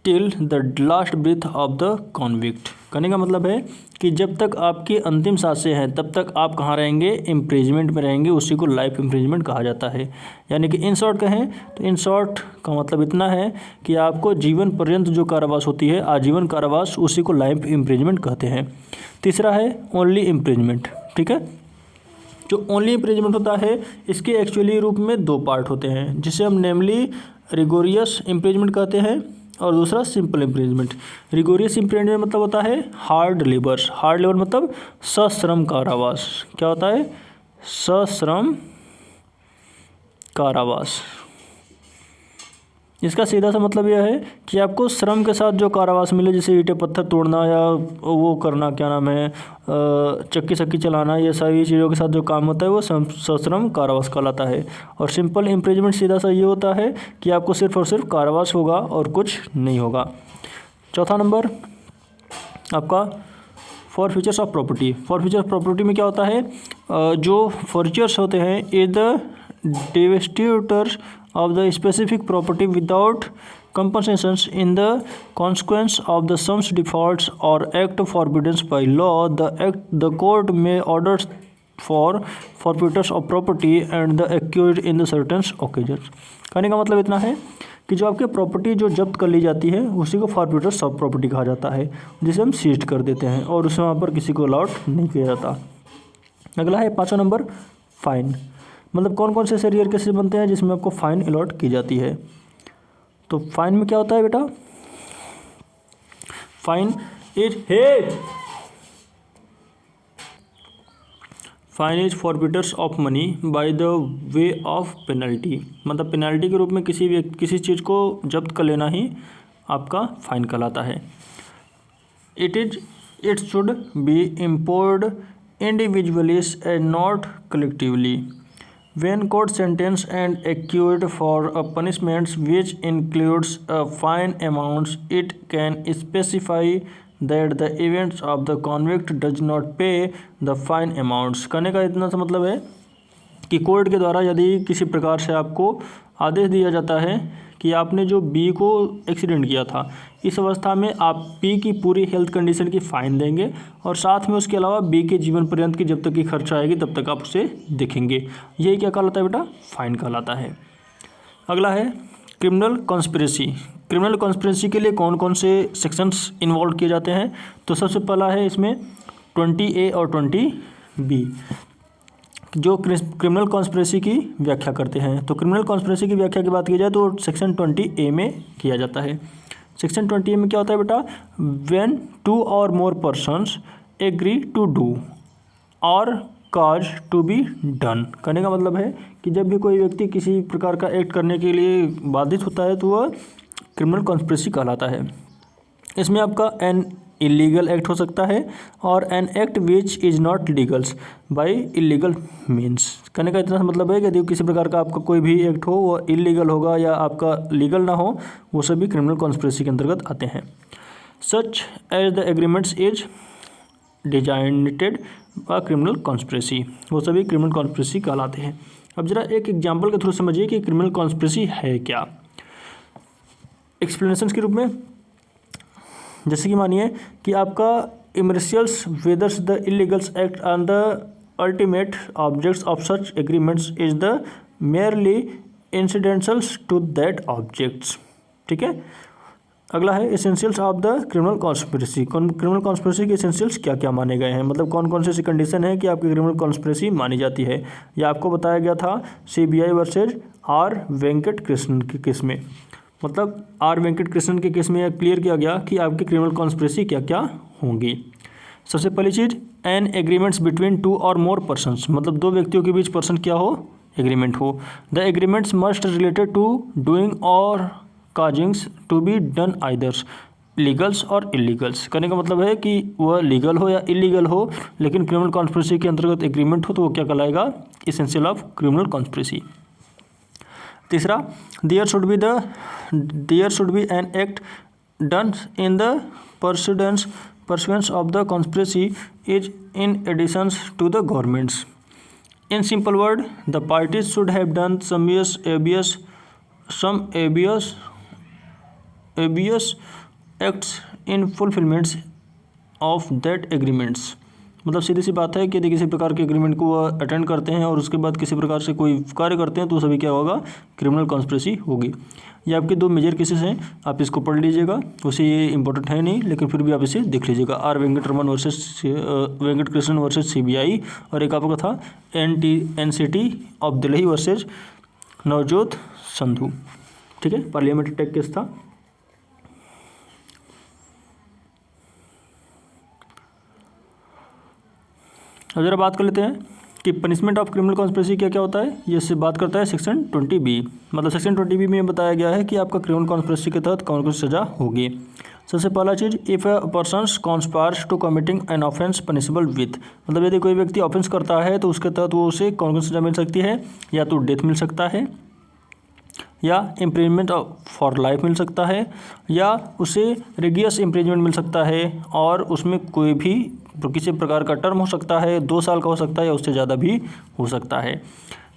till the last breath of the convict. कहने का मतलब है कि जब तक आपकी अंतिम सांसें हैं तब तक आप कहाँ रहेंगे? इम्प्रिजमेंट में रहेंगे। उसी को लाइफ इम्प्रिजमेंट कहा जाता है। यानी कि इन शॉर्ट कहें तो इन शॉर्ट का मतलब इतना है कि आपको जीवन पर्यंत जो कारावास होती है, आजीवन कारावास, उसी को लाइफ इम्प्रिजमेंट कहते हैं। तीसरा है ओनली इम्प्रिजमेंट। ठीक है, जो ओनली इम्प्रिजमेंट होता है इसके एक्चुअली रूप में दो पार्ट होते हैं, जिसे हम नेमली रिगोरियस इम्प्रिजमेंट कहते हैं और दूसरा सिंपल इम्प्रिजमेंट। रिगोरियस इम्प्रिजमेंट मतलब होता है हार्ड लेबर। हार्ड लेबर मतलब सश्रम कारावास। क्या होता है? सश्रम कारावास। इसका सीधा सा मतलब यह है कि आपको श्रम के साथ जो कारावास मिले, जैसे ईंटें पत्थर तोड़ना या वो करना, क्या नाम है, चक्की चक्की चलाना, ये सारी चीज़ों के साथ जो काम होता है वो सश्रम कारावास कहलाता है। और सिंपल इम्प्रिजमेंट सीधा सा ये होता है कि आपको सिर्फ और सिर्फ कारावास होगा और कुछ नहीं होगा। चौथा नंबर आपका forfeitures of property. Forfeiture property में क्या होता है? जो फॉर्चर्स होते हैं is the divestiture of the specific property without compensations in the consequence of the sums defaults or act forbidden by law. The court may order for forfeitures of property and the accused in the certain occasions. कहने का मतलब इतना है कि जो आपकी property जो जब्त कर ली जाती है उसी को फॉरफिटर्स ऑफ प्रॉपर्टी कहा जाता है, जिसे हम सीज कर देते हैं और उसे वहाँ पर किसी को अलॉट नहीं किया जाता। अगला है पाँचवा नंबर फाइन। मतलब कौन कौन से ऐसे रेयर केसेस बनते हैं जिसमें आपको फ़ाइन अलॉट की जाती है। तो फाइन में क्या होता है बेटा? Fine is forfeitures of money by the way of penalty. मतलब पेनल्टी के रूप में किसी चीज़ को जब्त कर लेना ही आपका फाइन कहलाता है। It should be imposed individually and not collectively. When court sentence and accused for a punishment which includes a fine amounts, it can specify that the events of the convict does not pay the fine amounts। कहने का इतना सा मतलब है कि court के द्वारा यदि किसी प्रकार से आपको आदेश दिया जाता है कि आपने जो बी को एक्सीडेंट किया था, इस अवस्था में आप बी की पूरी हेल्थ कंडीशन की फ़ाइन देंगे और साथ में उसके अलावा बी के जीवन पर्यंत की जब तक की खर्चा आएगी तब तक आप उसे देखेंगे। यही क्या कहलाता है बेटा? फाइन कहलाता है। अगला है क्रिमिनल कॉन्स्पिरेसी। क्रिमिनल कॉन्स्पिरेसी के लिए कौन कौन से सेक्शंस इन्वॉल्व किए जाते हैं? तो सबसे पहला है इसमें 20A और 20B जो क्रिमिनल कॉन्स्पिरेसी की व्याख्या करते हैं। तो क्रिमिनल कॉन्स्पिरेसी की व्याख्या की बात की जाए तो सेक्शन 20A में किया जाता है। सेक्शन 20A में क्या होता है बेटा? व्हेन 2 और मोर पर्सन्स एग्री टू डू और काज टू बी डन। कहने का मतलब है कि जब भी कोई व्यक्ति किसी प्रकार का एक्ट करने के लिए बाधित होता है तो वह क्रिमिनल कॉन्स्पिरेसी कहलाता है। इसमें आपका एन इलीगल एक्ट हो सकता है और an act which is not legals by illegal means. कहने का इतना मतलब है कि यदि किसी प्रकार का आपका कोई भी एक्ट हो वो इलीगल होगा या आपका लीगल ना हो, वो सभी क्रिमिनल कॉन्स्पिरेसी के अंतर्गत आते हैं। Such as the agreements is designated by criminal conspiracy, वो सभी क्रिमिनल कॉन्स्पिरेसी कहलाते हैं। अब जरा एक एग्जाम्पल के थ्रू समझिए कि क्रिमिनल कॉन्स्पिरेसी है क्या। एक्सप्लेनेशन के रूप में जैसे कि मानिए कि आपका immaterials whethers the illegals act on the ultimate objects of such agreements is the merely incidentals to that objects. ठीक है, अगला है essentials of the criminal conspiracy. Criminal conspiracy के एसेंशियल्स क्या क्या माने गए हैं, मतलब कौन कौन से ऐसी कंडीशन है कि आपकी क्रिमिनल कॉन्स्पिरेसी मानी जाती है। यह आपको बताया गया था CBI versus R Venkat Krishnan के केस में, मतलब आर वेंकट कृष्णन के केस में यह क्लियर किया गया कि आपकी क्रिमिनल कॉन्स्पिरेसी क्या क्या होंगी। सबसे पहली चीज़, एन एग्रीमेंट्स बिटवीन 2 और मोर पर्सन्स, मतलब 2 व्यक्तियों के बीच पर्सन क्या हो, एग्रीमेंट हो। The agreements must related to doing or causings to be done eithers legals or illegals. कहने का मतलब है कि वह लीगल हो या इलीगल हो, लेकिन क्रिमिनल कॉन्स्पिरेसी के अंतर्गत एग्रीमेंट हो तो वो क्या कहलाएगा, एसेंशियल ऑफ क्रिमिनल कॉन्स्पिरेसी। तीसरा, there should be an act done in the pursuance of the conspiracy is in addition to the governments. In simple word, the parties should have done some habeas acts in fulfillments of that agreements। मतलब सीधी सी बात है कि यदि किसी प्रकार के agreement को attend करते हैं और उसके बाद किसी प्रकार से कोई कार्य करते हैं तो सभी क्या होगा, क्रिमिनल कॉन्स्पिरेसी होगी। ये आपके 2 मेजर केसेस हैं, आप इसको पढ़ लीजिएगा, उसे ये इंपॉर्टेंट है नहीं लेकिन फिर भी आप इसे देख लीजिएगा। R Venkataraman versus Venkat Krishnan versus CBI, और एक आपका था NCT of Delhi versus Navjot Sandhu. ठीक है, पार्लियामेंट्री टैग केस था। अब जरा बात कर लेते हैं कि पनिशमेंट ऑफ क्रिमिनल कॉन्स्पिरेसी क्या क्या होता है। ये इससे बात करता है सेक्शन 20B, मतलब सेक्शन 20B में बताया गया है कि आपका क्रिमिनल कॉन्स्पिरेसी के तहत कौन कौन सी सजा होगी। सबसे पहला चीज़, if a persons conspires to committing an offence punishable with, मतलब यदि कोई व्यक्ति ऑफेंस करता है तो उसके तहत वो उसे कौन कौन सी सजा मिल सकती है, या तो डेथ मिल सकता है, या इम्प्रिजमेंट फॉर लाइफ मिल सकता है, या उसे रिगियस इम्प्रिजमेंट मिल सकता है, और उसमें कोई भी किसी प्रकार का टर्म हो सकता है, 2 साल का हो सकता है या उससे ज़्यादा भी हो सकता है।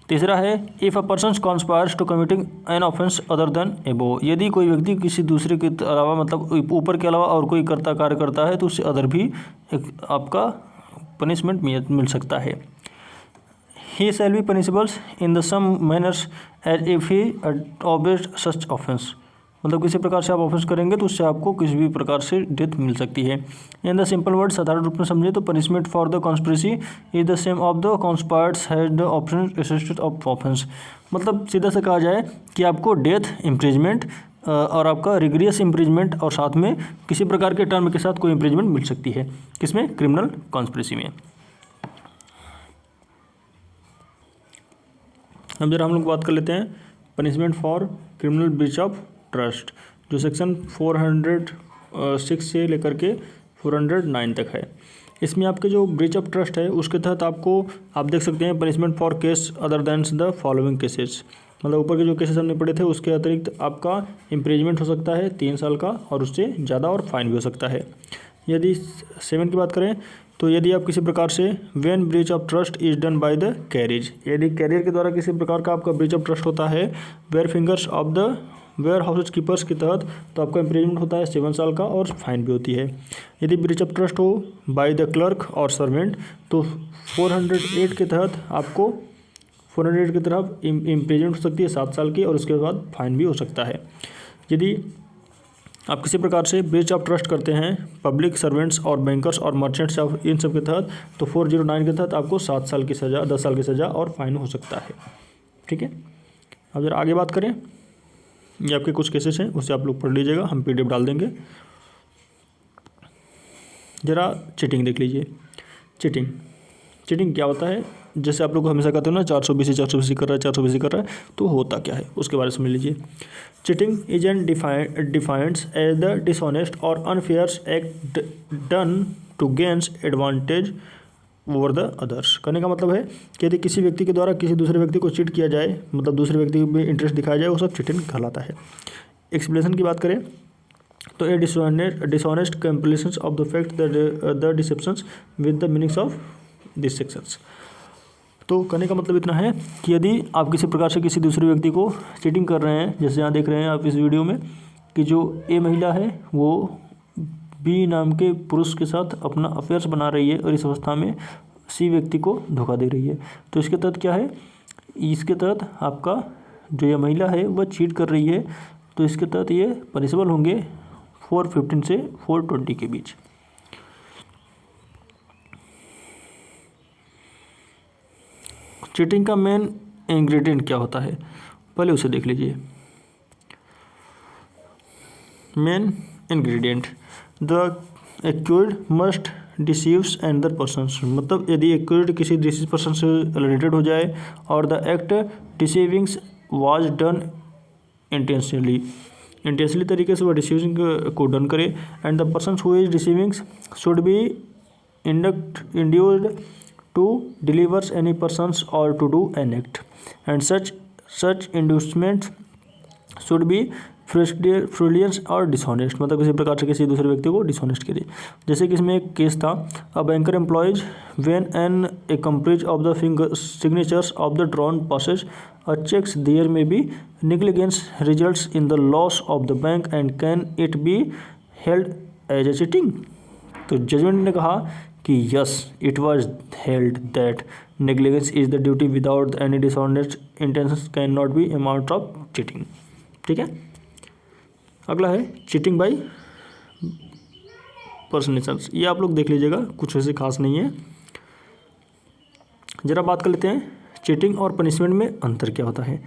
तीसरा है, if a person conspires to committing an offence other than above, यदि कोई व्यक्ति किसी दूसरे के अलावा, मतलब ऊपर के अलावा और कोई कार्य करता है तो उससे अदर भी एक आपका पनिशमेंट मिल सकता है। He shall be punishable in the same manners as if he obeyed such offence, मतलब किसी प्रकार से आप ऑफेंस करेंगे तो उससे आपको किसी भी प्रकार से डेथ मिल सकती है। इन द सिंपल वर्ड, साधारण रूप में समझे तो punishment for the conspiracy is the same of the conspires has the option assisted of offence, मतलब सीधा से कहा जाए कि आपको डेथ, इम्प्रिजमेंट और आपका रिग्रियस इम्प्रिजमेंट और साथ में किसी प्रकार के टर्म के साथ कोई इम्प्रिजमेंट मिल सकती है, किसमें, क्रिमिनल कॉन्स्पिरेसी में। अब जरा हम लोग बात कर लेते हैं punishment for criminal breach of trust, जो सेक्शन 406 से लेकर के 409 तक है। इसमें आपके जो ब्रीच ऑफ ट्रस्ट है उसके तहत आपको, आप देख सकते हैं, punishment for case other than the following cases, मतलब ऊपर के जो केसेस हमने पढ़े थे उसके अतिरिक्त आपका इम्प्रिजमेंट हो सकता है 3 साल का और उससे ज़्यादा, और फाइन भी हो सकता है। यदि 7 की बात करें तो यदि आप किसी प्रकार से when breach of trust is done by the carriage, यदि कैरियर के द्वारा किसी प्रकार का आपका ब्रीच ऑफ ट्रस्ट होता है where fingers of the warehouse keepers के तहत, तो आपका इम्प्रिजमेंट होता है 7 साल का और फाइन भी होती है। यदि ब्रीच ऑफ ट्रस्ट हो बाय द क्लर्क और सर्वेंट तो 408 के तहत आपको 408 की तरफ इम्प्रिजमेंट हो सकती है 7 साल की, और उसके बाद फाइन भी हो सकता है। यदि आप किसी प्रकार से ब्रीच ऑफ ट्रस्ट करते हैं पब्लिक सर्वेंट्स और बैंकर्स और मर्चेंट्स ऑफ इन सब के तहत, तो 409 के तहत आपको 7 साल की सज़ा, 10 साल की सज़ा और फाइन हो सकता है। ठीक है, अब जरा आगे बात करें, ये आपके कुछ केसेस हैं उसे आप लोग पढ़ लीजिएगा, हम PDF डाल देंगे। जरा चीटिंग देख लीजिए। चीटिंग क्या होता है, जैसे आप लोग हमेशा कहते हो ना 420 कर रहा है, तो होता क्या है उसके बारे में समझ लीजिए। Cheating is an defined as the dishonest और unfair act done to gains advantage over the others. कहने का मतलब है कि यदि किसी व्यक्ति के द्वारा किसी दूसरे व्यक्ति को चीट किया जाए, मतलब दूसरे व्यक्ति में इंटरेस्ट दिखाया जाए, वो सब चीटिंग कहलाता है। एक्सप्लेनेशन की बात करें तो a dishonest completions of the fact the deceptions with the meanings of this sections. तो कहने का मतलब इतना है कि यदि आप किसी प्रकार से किसी दूसरे व्यक्ति को चीटिंग कर रहे हैं, जैसे यहाँ देख रहे हैं आप इस वीडियो में कि जो ए महिला है वो बी नाम के पुरुष के साथ अपना अफेयर्स बना रही है और इस अवस्था में सी व्यक्ति को धोखा दे रही है। तो इसके तहत क्या है, इसके तहत आपका जो ये महिला है वह चीट कर रही है, तो इसके तहत ये पनिशेबल होंगे 415 से 420 के बीच। चीटिंग का मेन इंग्रेडिएंट क्या होता है, पहले उसे देख लीजिए। Main ingredient, the accused must deceives another persons, मतलब यदि एक्यूज्ड किसी डिसीज पर्सन से रिलेटेड हो जाए और the act deceivings was done intentionally तरीके से वह डिसीविंग को डन करे, and the person who is deceivings should be induced to delivers any persons or to do an act, and such inducements should be fraudulent और dishonest, मतलब किसी प्रकार से किसी दूसरे व्यक्ति को डिसऑनेस्ट करे। जैसे कि इसमें एक केस था, a banker employees when an accomplice of the signatures of the drawn passes a checks there may be negligence results in the loss of the bank and can it be held as a cheating। तो judgement ने कहा कि yes it was held that negligence is the duty without any dishonest intentions can not be amount of cheating. ठीक है, अगला है cheating bye पर्सनेशंस। ये आप लोग देख लीजिएगा, कुछ वैसे खास नहीं है। जरा बात कर लेते हैं चीटिंग और पनिशमेंट में अंतर क्या होता है।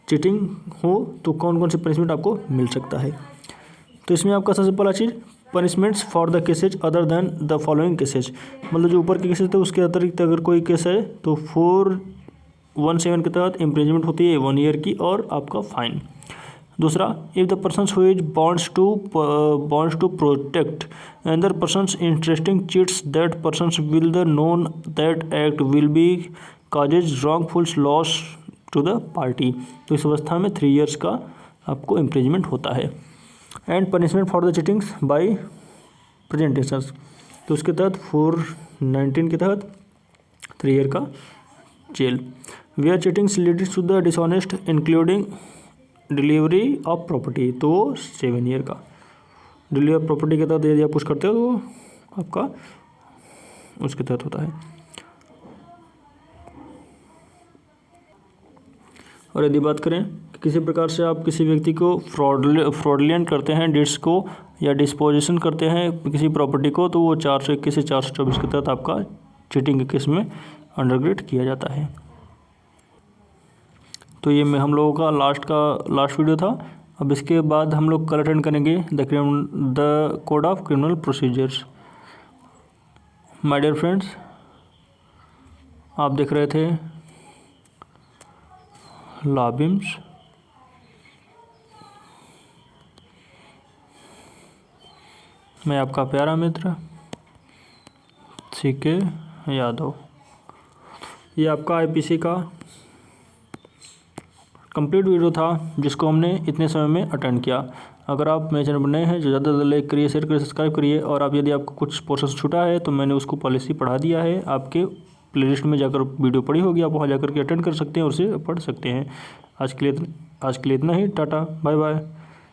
चीटिंग हो तो कौन कौन से पनिशमेंट आपको मिल सकता है। तो इसमें आपका सबसे पहला चीज़ punishments for the cases other than the following cases, मतलब जो ऊपर के केसेज थे उसके अतिरिक्त अगर कोई केस है तो 417 के तहत इम्प्रिजमेंट होती है 1 ईयर की और आपका फाइन। दूसरा, if the person who is bonds to protect other persons interesting cheats that persons will the known that act will be causes wrongful loss to the party, तो इस अवस्था में 3 ईयर्स का आपको इम्प्रिजमेंट होता है। And punishment for the cheatings by presentations, तो उसके तहत 419 के तहत 3 ईयर का जेल। Where cheatings leads to the dishonest including delivery of property, तो 7 ईयर का। डिलीवरी ऑफ प्रॉपर्टी के तहत यदि आप कुछ करते हो तो आपका उसके तहत होता है। और यदि बात करें किसी प्रकार से आप किसी व्यक्ति को फ्रॉडलेंट करते हैं डिट्स को या डिस्पोजिशन करते हैं किसी प्रॉपर्टी को, तो वो 421 से 424 के तहत आपका चीटिंग के केस में अंडरग्रेड किया जाता है। तो ये हम लोगों का लास्ट वीडियो था। अब इसके बाद हम लोग कल अटेंड करेंगे the code of criminal procedures. My dear friends, आप देख रहे थे लॉ बीम्स। मैं आपका प्यारा मित्र सीके यादव। ये आपका आईपीसी का कंप्लीट वीडियो था जिसको हमने इतने समय में अटेंड किया। अगर आप मेरे चैनल पर नए हैं तो ज़्यादा से ज़्यादा लाइक करिए, शेयर करिए, सब्सक्राइब करिए। और आप यदि आपको कुछ पोर्शन छूटा है तो मैंने उसको पॉलिसी पढ़ा दिया है, आपके प्लेलिस्ट में जाकर वीडियो पड़ी होगी, आप वहाँ जाकर के अटेंड कर सकते हैं और उसे पढ़ सकते हैं। आज के लिए इतना ही। Tata, bye bye.